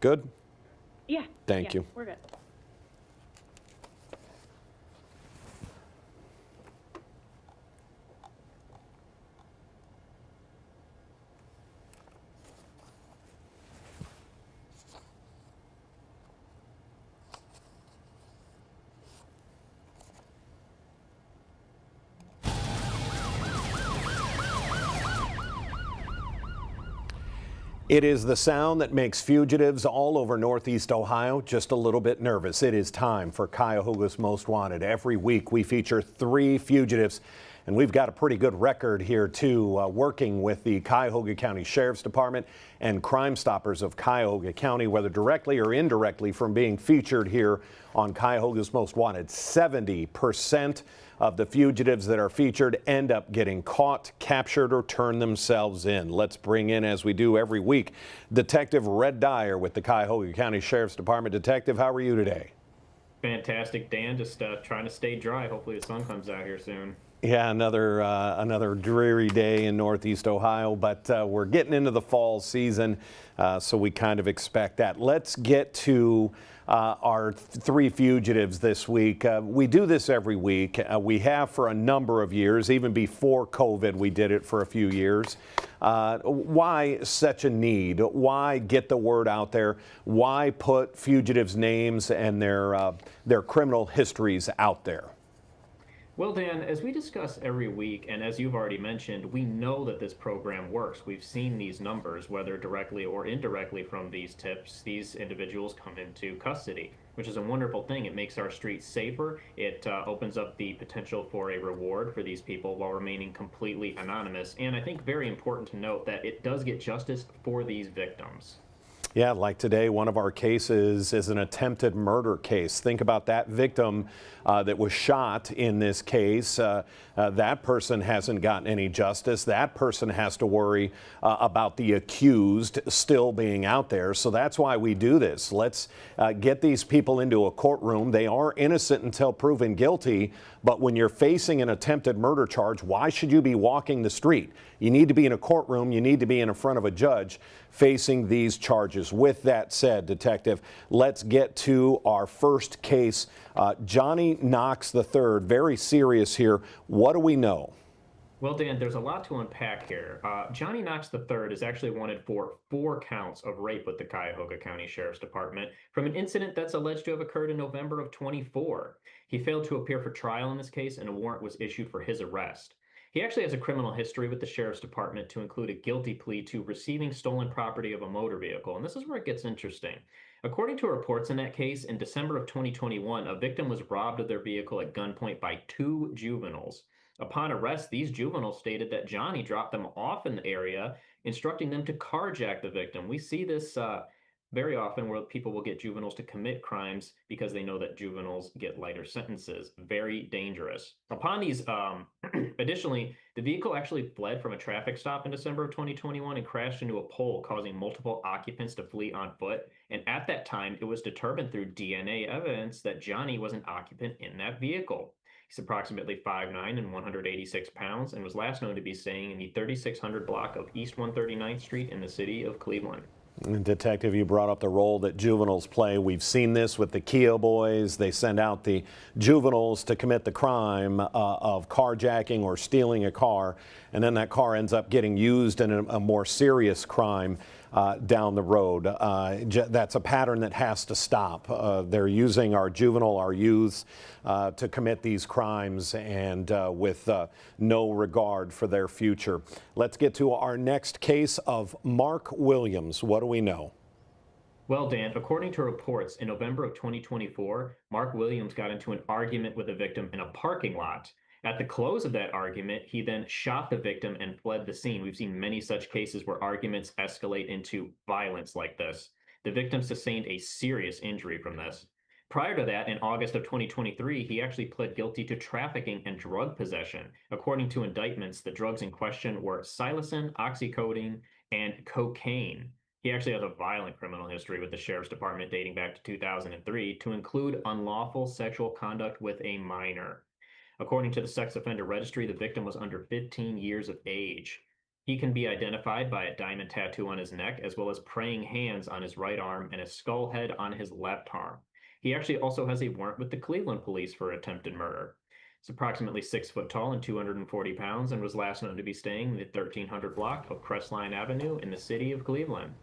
Good? Yeah. Thank Yeah, you. we're good. It is the sound that makes fugitives all over Northeast Ohio just a little bit nervous. It is time for Cuyahoga's Most Wanted. Every week we feature 3 fugitives, and we've got a pretty good record here too, working with the Cuyahoga County Sheriff's Department and Crime Stoppers of Cuyahoga County, whether directly or indirectly from being featured here on Cuyahoga's Most Wanted. 70% of the fugitives that are featured end up getting caught, captured, or turn themselves in. Let's bring in, as we do every week, Detective Red Dyer with the Cuyahoga County Sheriff's Department. Detective, how are you today? Fantastic, Dan. Just trying to stay dry. Hopefully the sun comes out here soon. Yeah, another dreary day in Northeast Ohio, but we're getting into the fall season, so we kind of expect that. Let's get to our 3 fugitives this week. We do this every week. We have for a number of years. Even before COVID, we did it for a few years. Why such a need? Why get the word out there? Why put fugitives' names and their criminal histories out there? Well, Dan, as we discuss every week, and as you've already mentioned, we know that this program works. We've seen these numbers, whether directly or indirectly from these tips, these individuals come into custody, which is a wonderful thing. It makes our streets safer. It opens up the potential for a reward for these people while remaining completely anonymous. And I think very important to note that it does get justice for these victims. Yeah, like today, one of our cases is an attempted murder case. Think about that victim that was shot in this case. That person hasn't gotten any justice. That person has to worry about the accused still being out there. So that's why we do this. Let's get these people into a courtroom. They are innocent until proven guilty. But when you're facing an attempted murder charge, why should you be walking the street? You need to be in a courtroom. You need to be in front of a judge facing these charges. With that said, Detective, let's get to our first case. Johnny Knox III, very serious here. What do we know? Well, Dan, there's a lot to unpack here. Johnny Knox III is actually wanted for 4 counts of rape with the Cuyahoga County Sheriff's Department from an incident that's alleged to have occurred in November of 24. He failed to appear for trial in this case, and a warrant was issued for his arrest. He actually has a criminal history with the Sheriff's Department to include a guilty plea to receiving stolen property of a motor vehicle. And this is where it gets interesting. According to reports in that case, in December of 2021, a victim was robbed of their vehicle at gunpoint by 2 juveniles. Upon arrest, these juveniles stated that Johnny dropped them off in the area, instructing them to carjack the victim. We see this very often where people will get juveniles to commit crimes because they know that juveniles get lighter sentences. Very dangerous. Upon these, additionally, the vehicle actually fled from a traffic stop in December of 2021 and crashed into a pole, causing multiple occupants to flee on foot. And at that time, it was determined through DNA evidence that Johnny was an occupant in that vehicle. He's approximately 5'9" and 186 pounds and was last known to be staying in the 3600 block of East 139th Street in the city of Cleveland. Detective, you brought up the role that juveniles play. We've seen this with the Kia boys. They send out the juveniles to commit the crime of carjacking or stealing a car, and then that car ends up getting used in a more serious crime down the road. That's a pattern that has to stop. They're using our youths to commit these crimes and with no regard for their future. Let's get to our next case of Mark Williams. What do we know? Well, Dan, according to reports, in November of 2024, Mark Williams got into an argument with a victim in a parking lot. At the close of that argument, he then shot the victim and fled the scene. We've seen many such cases where arguments escalate into violence like this. The victim sustained a serious injury from this. Prior to that, in August of 2023, he actually pled guilty to trafficking and drug possession. According to indictments, the drugs in question were psilocin, oxycodone, and cocaine. He actually has a violent criminal history with the Sheriff's Department dating back to 2003 to include unlawful sexual conduct with a minor. According to the sex offender registry, the victim was under 15 years of age. He can be identified by a diamond tattoo on his neck, as well as praying hands on his right arm and a skull head on his left arm. He actually also has a warrant with the Cleveland police for attempted murder. He's approximately 6 foot tall and 240 pounds and was last known to be staying in the 1300 block of Crestline Avenue in the city of Cleveland.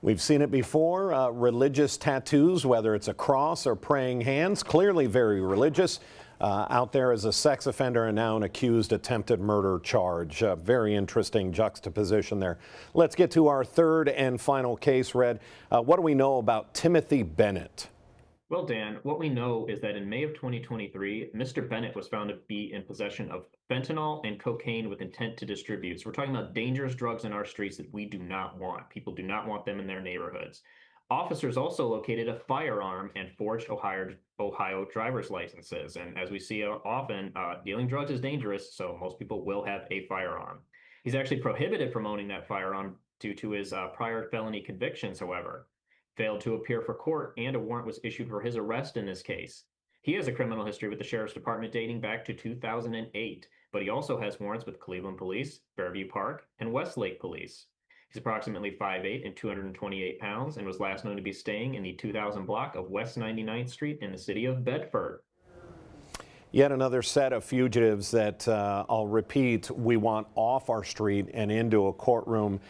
We've seen it before, religious tattoos, whether it's a cross or praying hands, clearly very religious. Out there as a sex offender and now an accused attempted murder charge. Very interesting juxtaposition there. Let's get to our third and final case, Red. What do we know about Timothy Bennett? Well, Dan, what we know is that in May of 2023, Mr. Bennett was found to be in possession of fentanyl and cocaine with intent to distribute. So we're talking about dangerous drugs in our streets that we do not want. People do not want them in their neighborhoods. Officers also located a firearm and forged Ohio driver's licenses. And as we see often, dealing drugs is dangerous, so most people will have a firearm. He's actually prohibited from owning that firearm due to his prior felony convictions, however. Failed to appear for court, and a warrant was issued for his arrest in this case. He has a criminal history with the Sheriff's Department dating back to 2008, but he also has warrants with Cleveland Police, Fairview Park, and Westlake Police. He's approximately 5'8" and 228 pounds and was last known to be staying in the 2000 block of West 99th Street in the city of Bedford. Yet another set of fugitives that I'll repeat, we want off our street and into a courtroom.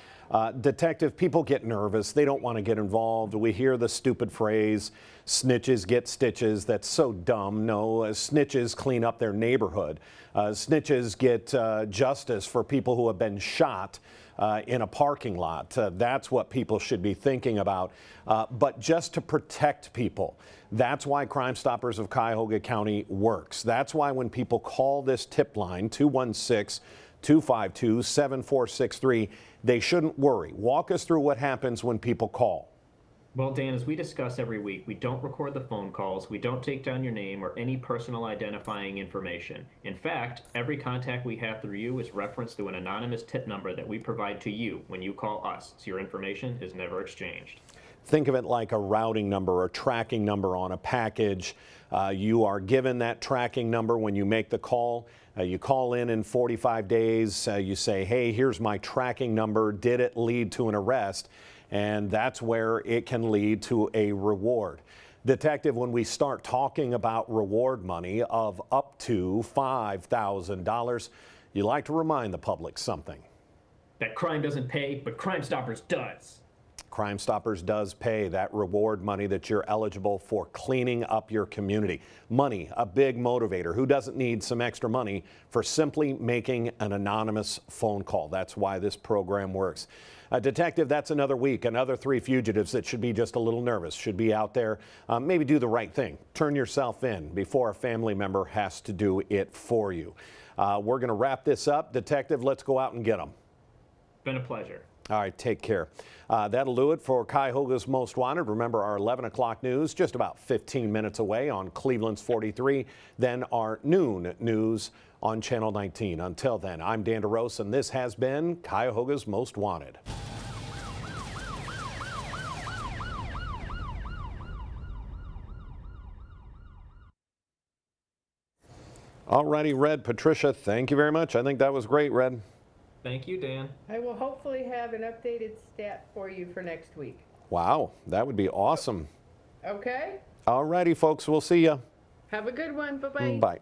Detective, people get nervous. They don't want to get involved. We hear the stupid phrase, snitches get stitches. That's so dumb. No, snitches clean up their neighborhood. Snitches get justice for people who have been shot in a parking lot. That's what people should be thinking about. But just to protect people, that's why Crime Stoppers of Cuyahoga County works. That's why when people call this tip line, 216-252-7463, they shouldn't worry. Walk us through what happens when people call. Well, Dan, as we discuss every week, we don't record the phone calls, we don't take down your name or any personal identifying information. In fact, every contact we have through you is referenced through an anonymous tip number that we provide to you when you call us, so your information is never exchanged. Think of it like a routing number or tracking number on a package. You are given that tracking number when you make the call. You call in 45 days. You say, hey, here's my tracking number. Did it lead to an arrest? And that's where it can lead to a reward. Detective, when we start talking about reward money of up to $5,000, you like to remind the public something. That crime doesn't pay, but Crime Stoppers does. Crime Stoppers does pay that reward money that you're eligible for cleaning up your community. Money, a big motivator. Who doesn't need some extra money for simply making an anonymous phone call? That's why this program works. Detective, that's another week, another 3 fugitives that should be just a little nervous, should be out there. Maybe do the right thing. Turn yourself in before a family member has to do it for you. We're going to wrap this up. Detective, let's go out and get them. Been a pleasure. All right, take care. That'll do it for Cuyahoga's Most Wanted. Remember our 11 o'clock news just about 15 minutes away on Cleveland's 43. Then our noon news on Channel 19. Until then, I'm Dan DeRose, and this has been Cuyahoga's Most Wanted. All righty, Red. Patricia, thank you very much. I think that was great, Red. Thank you, Dan. I will hopefully have an updated stat for you for next week. Wow, that would be awesome. Okay? All righty, folks. We'll see you. Have a good one. Bye-bye. Bye.